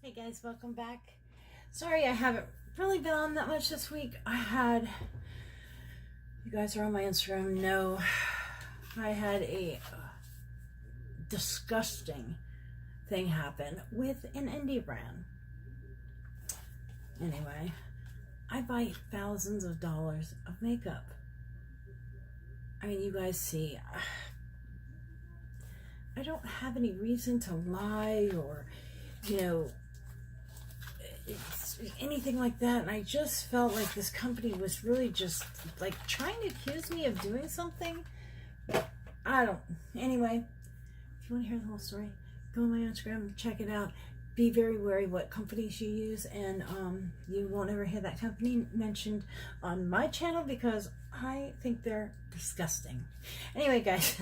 Hey guys, welcome back. Sorry I haven't really been on that much this week. You guys are on my Instagram, know I had a disgusting thing happen with an indie brand. Anyway, I buy thousands of dollars of makeup. I mean, you guys see, I don't have any reason to lie or, anything like that, and I just felt like this company was really just like trying to accuse me of doing something. Anyway, if you want to hear the whole story, go on my Instagram, check it out. Be very wary what companies you use, and you won't ever hear that company mentioned on my channel because I think they're disgusting. Anyway, guys,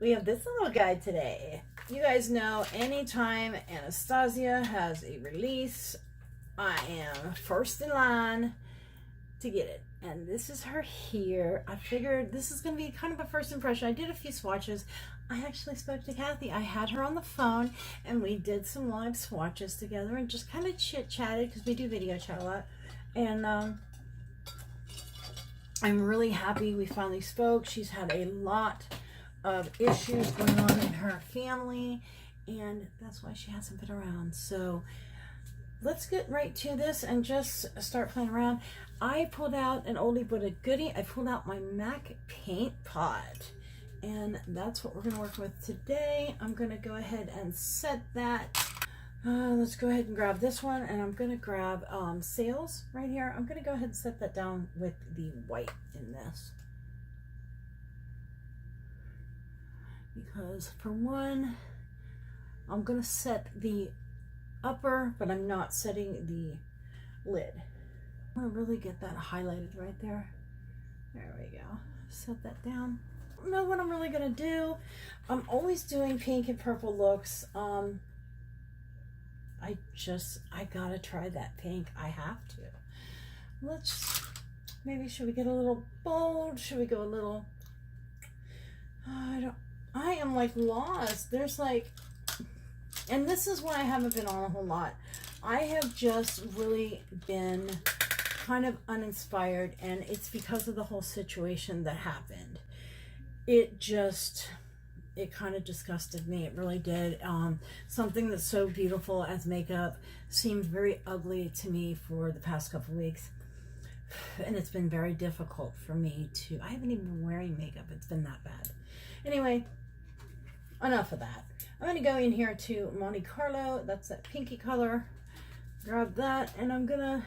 we have this little guide today. You guys know anytime Anastasia has a release, I am first in line to get it. And this is her here. I figured this is going to be kind of a first impression. I did a few swatches. I actually spoke to Kathy. I had her on the phone and we did some live swatches together and just kind of chit-chatted because we do video chat a lot. And I'm really happy we finally spoke. She's had a lot of issues going on in her family, and that's why she hasn't been around. So let's get right to this and just start playing around. I pulled out an oldie but a goodie. I pulled out my MAC paint pot, and that's what we're going to work with today. I'm going to go ahead and set that. Let's go ahead and grab this one, and I'm going to grab Sales right here. I'm going to go ahead and set that down with the white in this. Because for one, I'm going to set the upper, but I'm not setting the lid. I want to really get that highlighted right there. There we go. Set that down. I don't know what I'm really going to do. I'm always doing pink and purple looks. I gotta try that pink. I have to. Maybe should we get a little bold? Should we go a little, I am like lost. There's like, and this is why I haven't been on a whole lot. I have just really been kind of uninspired, and it's because of the whole situation that happened. It kind of disgusted me. It really did. Something that's so beautiful as makeup seemed very ugly to me for the past couple weeks. And it's been very difficult for me to, I haven't even been wearing makeup. It's been that bad. Anyway, enough of that. I'm going to go in here to Monte Carlo. That's that pinky color. Grab that, and I'm going to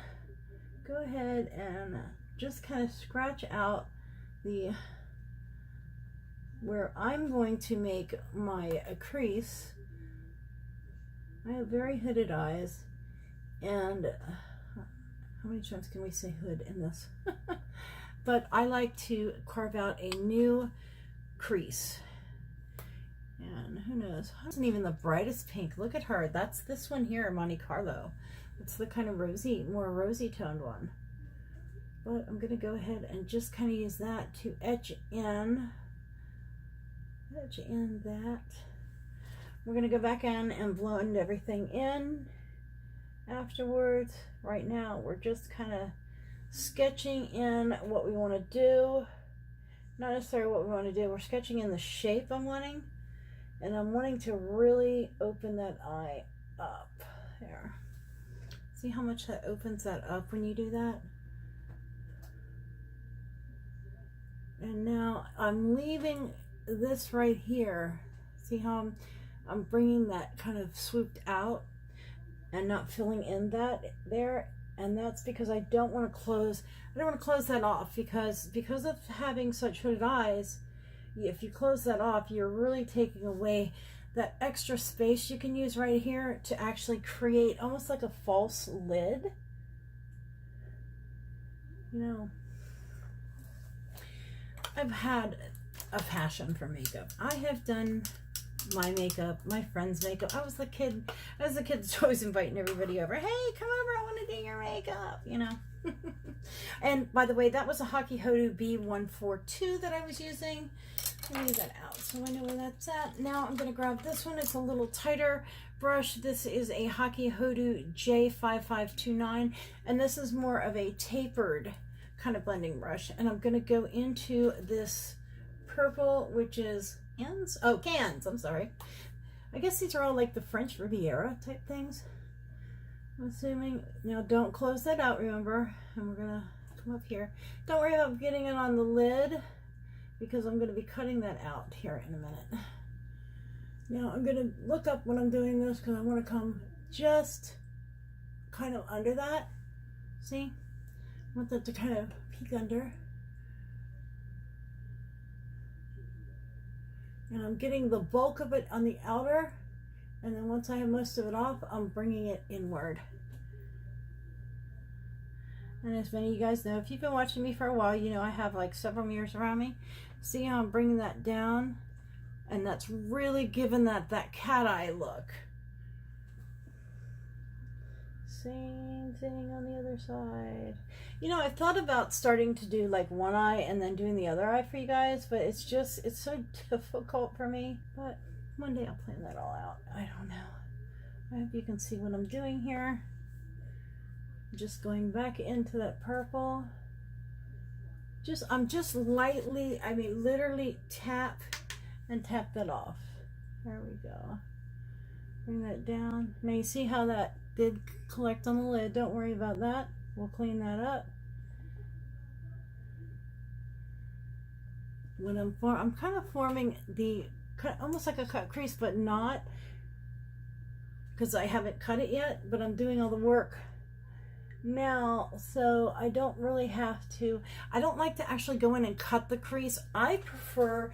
go ahead and just kind of scratch out where I'm going to make my crease. I have very hooded eyes, and how many times can we say hood in this? But I like to carve out a new crease. And who knows? It wasn't even the brightest pink. Look at her. That's this one here, Monte Carlo. It's the kind of more rosy toned one. But I'm going to go ahead and just kind of use that to etch in that. We're going to go back in and blend everything in afterwards. Right now, we're just kind of sketching in what we want to do. Not necessarily what we want to do. We're sketching in the shape I'm wanting. And I'm wanting to really open that eye up. There. See how much that opens that up when you do that? And now I'm leaving this right here. See how I'm bringing that kind of swooped out and not filling in that there? And that's because I don't want to close that off, because of having such hooded eyes, if you close that off, you're really taking away that extra space you can use right here to actually create almost like a false lid. I've had a passion for makeup. I have done my makeup, my friend's makeup. I was the kid that's always inviting everybody over. Hey, come over, I want to do your makeup, And by the way, that was a Hockey Hodu B142 that I was using. Let me get that out so I know where that's at. Now I'm going to grab this one. It's a little tighter brush. This is a Haki Hodu J5529, and this is more of a tapered kind of blending brush. And I'm going to go into this purple, which is cans, I'm sorry. I guess these are all like the French Riviera type things, I'm assuming. Now don't close that out, remember, and we're going to come up here. Don't worry about getting it on the lid, because I'm going to be cutting that out here in a minute. Now I'm going to look up when I'm doing this, because I want to come just kind of under that. See? I want that to kind of peek under. And I'm getting the bulk of it on the outer, and then once I have most of it off, I'm bringing it inward. And as many of you guys know, if you've been watching me for a while, you know I have like several mirrors around me. See how I'm bringing that down? And that's really giving that cat eye look. Same thing on the other side. You know, I thought about starting to do like one eye and then doing the other eye for you guys, but it's so difficult for me. But one day I'll plan that all out. I don't know. I hope you can see what I'm doing here. Just going back into that purple. I'm just lightly, I mean literally tap and tap that off. There we go. Bring that down. Now you see how that did collect on the lid. Don't worry about that. We'll clean that up. When I'm kind of forming the almost like a cut crease, but not, because I haven't cut it yet, but I'm doing all the work now, so I don't really have to. I don't like to actually go in and cut the crease. I prefer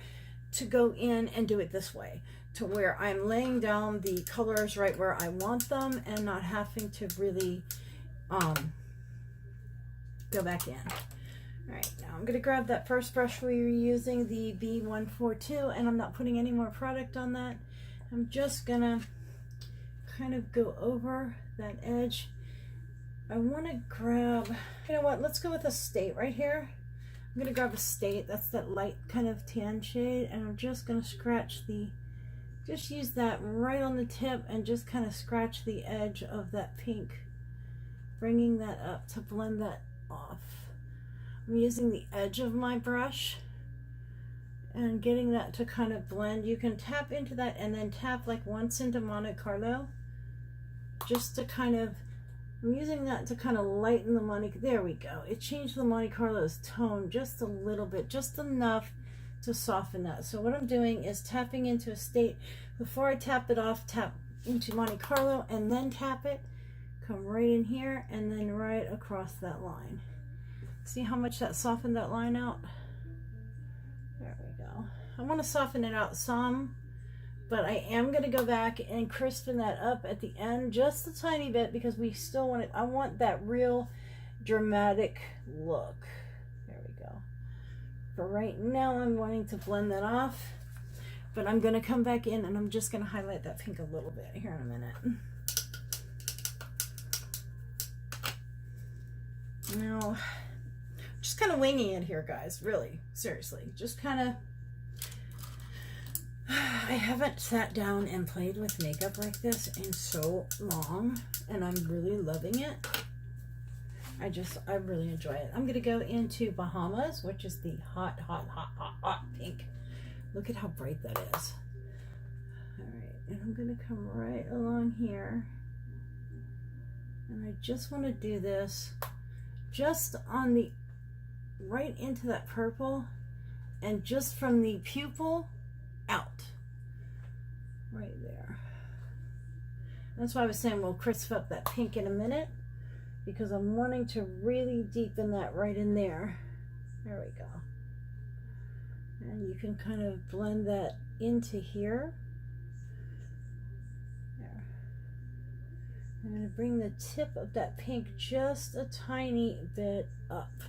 to go in and do it this way, to where I'm laying down the colors right where I want them and not having to really go back in. All right, now I'm going to grab that first brush we were using, the B142, and I'm not putting any more product on that. I'm just going to kind of go over that edge. I want to grab, you know what, let's go with a State right here. I'm going to grab a State, that's that light kind of tan shade, and I'm just going to scratch just use that right on the tip and just kind of scratch the edge of that pink, bringing that up to blend that off. I'm using the edge of my brush and getting that to kind of blend. You can tap into that and then tap like once into Monte Carlo, just to kind of, I'm using that to kind of lighten the Monte, there we go. It changed the Monte Carlo's tone just a little bit, just enough to soften that. So what I'm doing is tapping into a State. Before I tap it off, tap into Monte Carlo and then tap it, come right in here and then right across that line. See how much that softened that line out? There we go. I want to soften it out some, but I am going to go back and crispen that up at the end just a tiny bit, because we still want it. I want that real dramatic look. There we go. For right now, I'm wanting to blend that off, but I'm going to come back in and I'm just going to highlight that pink a little bit here in a minute. Now, just kind of winging it here, guys, really, seriously, just kind of, I haven't sat down and played with makeup like this in so long, and I'm really loving it. I really enjoy it. I'm going to go into Bahamas, which is the hot, hot, hot, hot, hot pink. Look at how bright that is. All right, and I'm going to come right along here, and I just want to do this just on the, right into that purple, and just from the pupil out, right there. That's why I was saying we'll crisp up that pink in a minute, because I'm wanting to really deepen that right in there. There we go. And you can kind of blend that into here. There. I'm going to bring the tip of that pink just a tiny bit up.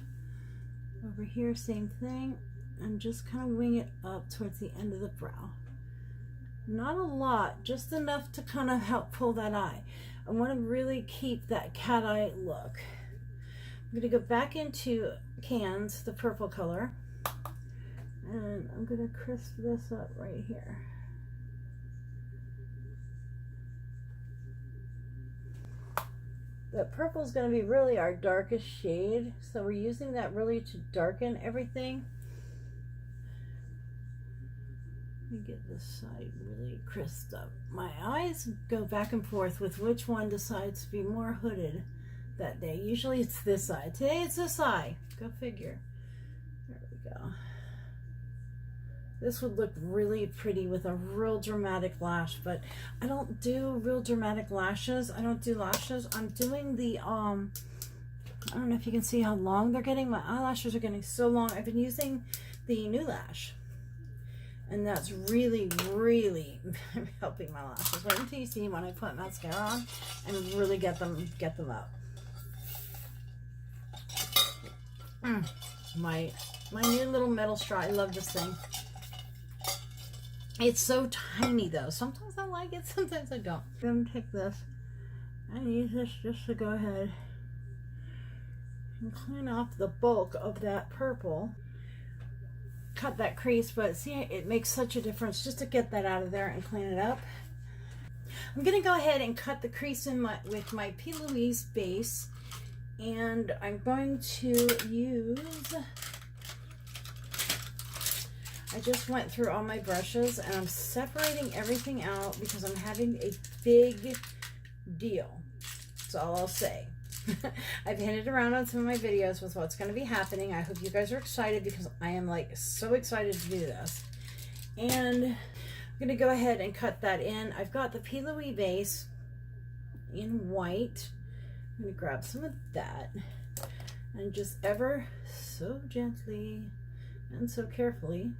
Over here, same thing, and just kind of wing it up towards the end of the brow. Not a lot, just enough to kind of help pull that eye. I want to really keep that cat eye look. I'm going to go back into Cans, the purple color, and I'm going to crisp this up right here. That purple is going to be really our darkest shade, so we're using that really to darken everything. Let me get this side really crisped up. My eyes go back and forth with which one decides to be more hooded that day. Usually it's this eye. Today it's this eye. Go figure. There we go. This would look really pretty with a real dramatic lash, but I don't do real dramatic lashes. I don't do lashes. I'm doing the, I don't know if you can see how long they're getting. My eyelashes are getting so long. I've been using the New Lash. And that's really, really helping my lashes. Wait until you see when I put mascara on and really get them up. My new little metal straw. I love this thing. It's so tiny though. Sometimes I like it, sometimes I don't. I'm gonna take this and use this just to go ahead and clean off the bulk of that purple. Cut that crease, but see, it makes such a difference just to get that out of there and clean it up. I'm gonna go ahead and cut the crease in with my P. Louise base, and I'm going to use, I just went through all my brushes and I'm separating everything out because I'm having a big deal. That's all I'll say. I've hinted around on some of my videos with what's going to be happening. I hope you guys are excited because I am like so excited to do this. And I'm going to go ahead and cut that in. I've got the P. Louise base in white. I'm going to grab some of that and just ever so gently and so carefully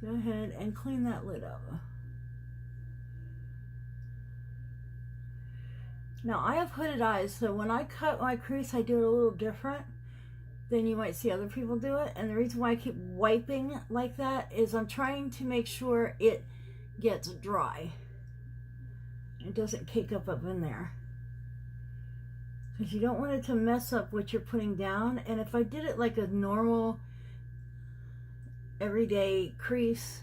go ahead and clean that lid up. Now, I have hooded eyes, so when I cut my crease, I do it a little different than you might see other people do it. And the reason why I keep wiping like that is I'm trying to make sure it gets dry. It doesn't cake up in there. Because you don't want it to mess up what you're putting down. And if I did it like a normal, everyday crease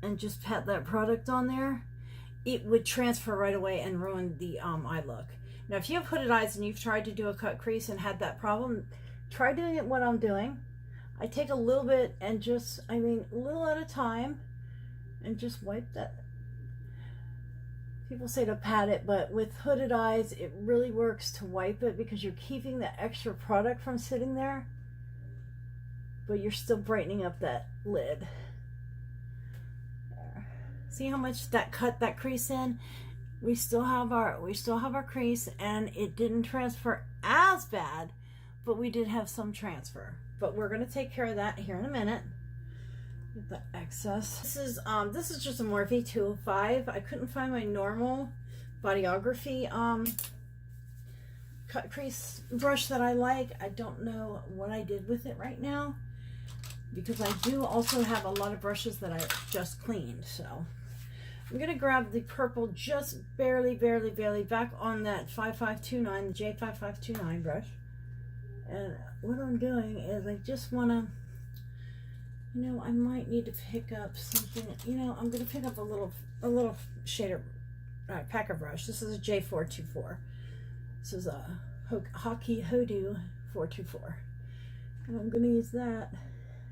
and just pat that product on there, it would transfer right away and ruin the eye look. Now, if you have hooded eyes and you've tried to do a cut crease and had that problem, try doing it what I'm doing. I take a little bit and just, a little at a time, and just wipe that. People say to pat it, but with hooded eyes, it really works to wipe it because you're keeping the extra product from sitting there, but you're still brightening up that lid. See how much that cut that crease in? We still have our crease, and it didn't transfer as bad, but we did have some transfer. But we're gonna take care of that here in a minute. Get the excess. This is just a Morphe 205. I couldn't find my normal Bodyography cut crease brush that I like. I don't know what I did with it right now, because I do also have a lot of brushes that I just cleaned. So I'm going to grab the purple just barely back on that 5529, the J5529 brush. And what I'm doing is I just want to, I might need to pick up something, I'm going to pick up a little shader, packer brush. This is a J424. This is a Hockey Hoodoo 424. And I'm going to use that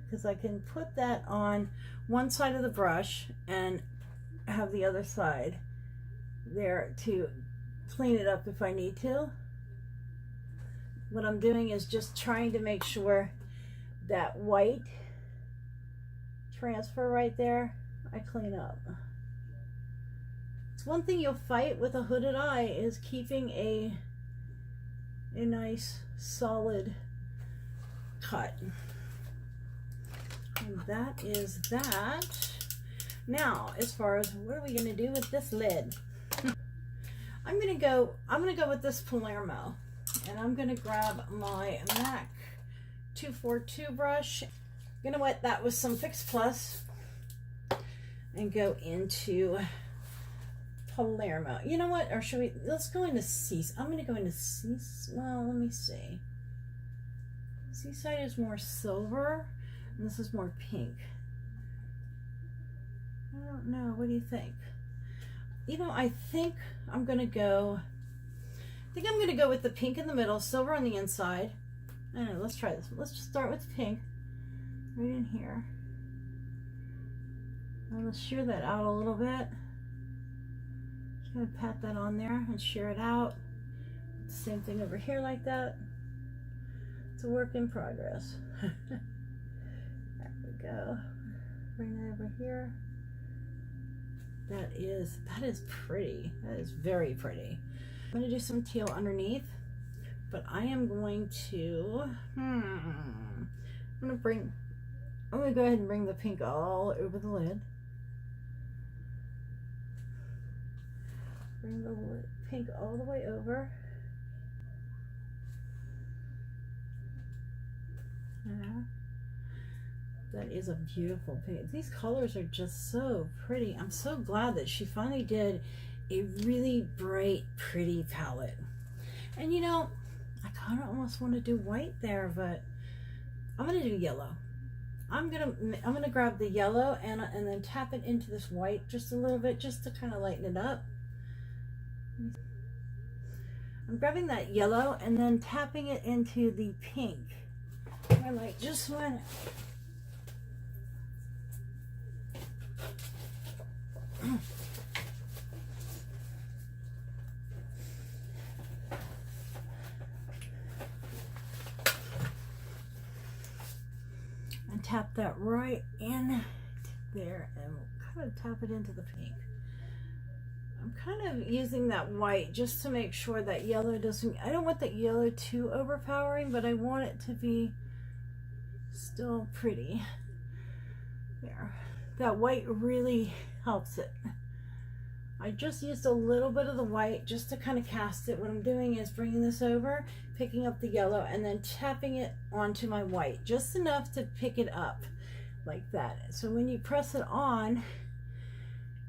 because I can put that on one side of the brush and have the other side there to clean it up if I need to. What I'm doing is just trying to make sure that white transfer right there, I clean up. It's one thing you'll fight with a hooded eye is keeping a nice solid cut. And that is that. Now, as far as what are we going to do with this lid? I'm going to go with this Palermo, and I'm going to grab my MAC 242 brush. I'm going to wet that with some Fix Plus and go into Palermo. You know what? Or should we? Let's go into Seaside. I'm going to go into Seaside. Well, let me see. Seaside is more silver, and this is more pink. I don't know. What do you think? I think I'm going to go I think I'm going to go with the pink in the middle, silver on the inside. I don't know, let's try this. Let's just start with pink right in here. And let's shear that out a little bit. Just going to pat that on there and shear it out. Same thing over here like that. It's a work in progress. There we go. Bring that over here. That is pretty. That is very pretty. I'm going to do some teal underneath, but I am going to, I'm going to go ahead and bring the pink all over the lid. Bring the pink all the way over. Yeah. That is a beautiful pink. These colors are just so pretty. I'm so glad that she finally did a really bright, pretty palette. And you know, I kind of almost want to do white there, but I'm gonna do yellow. I'm gonna grab the yellow and then tap it into this white just a little bit, just to kind of lighten it up. I'm grabbing that yellow and then tapping it into the pink. I like just one. And tap that right in there and we'll kind of tap it into the pink. I'm kind of using that white just to make sure that yellow doesn't, I don't want that yellow too overpowering, but I want it to be still pretty. There. That white really helps it. I just used a little bit of the white just to kind of cast it. What I'm doing is bringing this over, picking up the yellow, and then tapping it onto my white, just enough to pick it up like that. So when you press it on,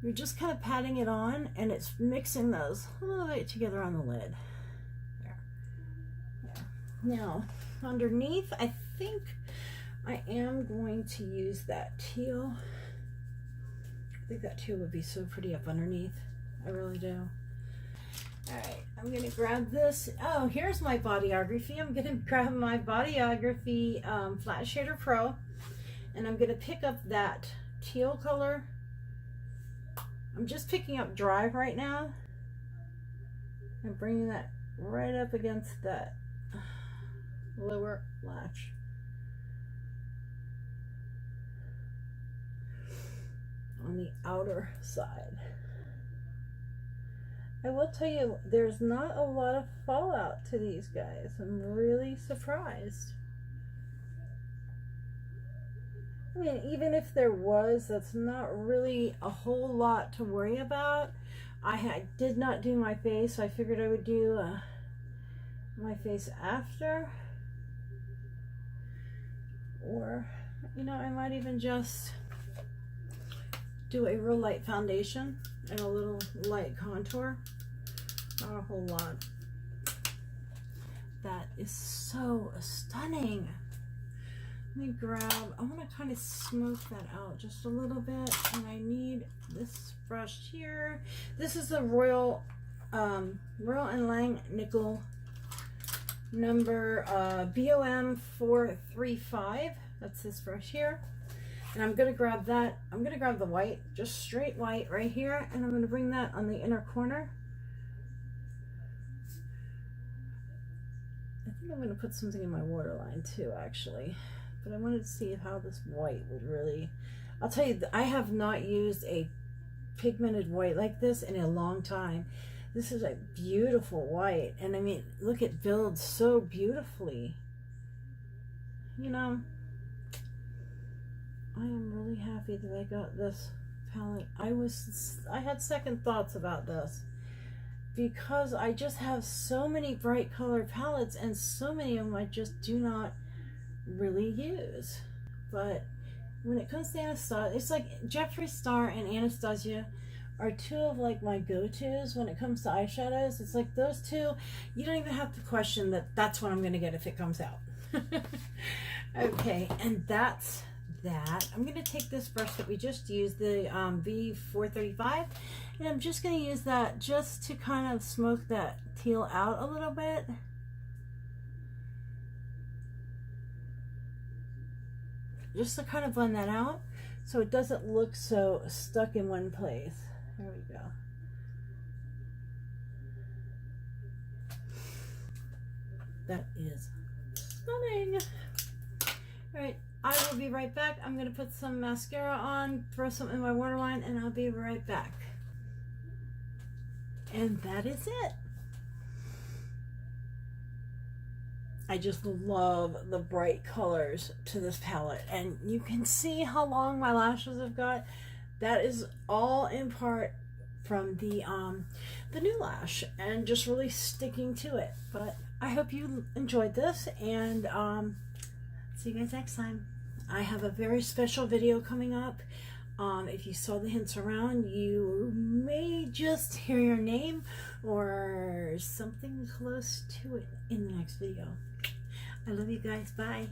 you're just kind of patting it on, and it's mixing those a little bit together on the lid. There. There. Now, underneath, I think I am going to use that teal. I think that teal would be so pretty up underneath. I really do. All right, I'm going to grab this. Oh, here's my Bodyography. I'm going to grab my Bodyography Flat Shader Pro, and I'm going to pick up that teal color. I'm just picking up Drive right now and bringing that right up against that lower lash. On the outer side. I will tell you, there's not a lot of fallout to these guys. I'm really surprised. I mean, even if there was, that's not really a whole lot to worry about. I did not do my face, so I figured I would do my face after. Or, you know, I might even just do a real light foundation and a little light contour. Not a whole lot. That is so stunning. Let me grab, I want to kind of smoke that out just a little bit, and I need this brush here. This is the Royal Lang Nickel number BOM 435. That's this brush here. And I'm going to grab that. I'm going to grab the white, just straight white right here, and I'm going to bring that on the inner corner. I think I'm going to put something in my waterline too, actually. But I wanted to see how this white would really... I'll tell you, I have not used a pigmented white like this in a long time. This is a beautiful white. And I mean, look, it builds so beautifully. You know... I am really happy that I got this palette. I had second thoughts about this because I just have so many bright color palettes, and so many of them I just do not really use. But when it comes to Anastasia, it's like Jeffree Star and Anastasia are two of like my go-tos when it comes to eyeshadows. It's like those two, you don't even have to question that that's what I'm going to get if it comes out. Okay, and that's that, I'm going to take this brush that we just used, the V435, and I'm just going to use that just to kind of smoke that teal out a little bit. Just to kind of blend that out so it doesn't look so stuck in one place. There we go. That is stunning. All right, I will be right back. I'm going to put some mascara on, throw some in my waterline, and I'll be right back. And that is it. I just love the bright colors to this palette, and you can see how long my lashes have got. That is all in part from the new lash and just really sticking to it. But I hope you enjoyed this, and see you guys next time. I have a very special video coming up. If you saw the hints around, you may just hear your name or something close to it in the next video. I love you guys. Bye.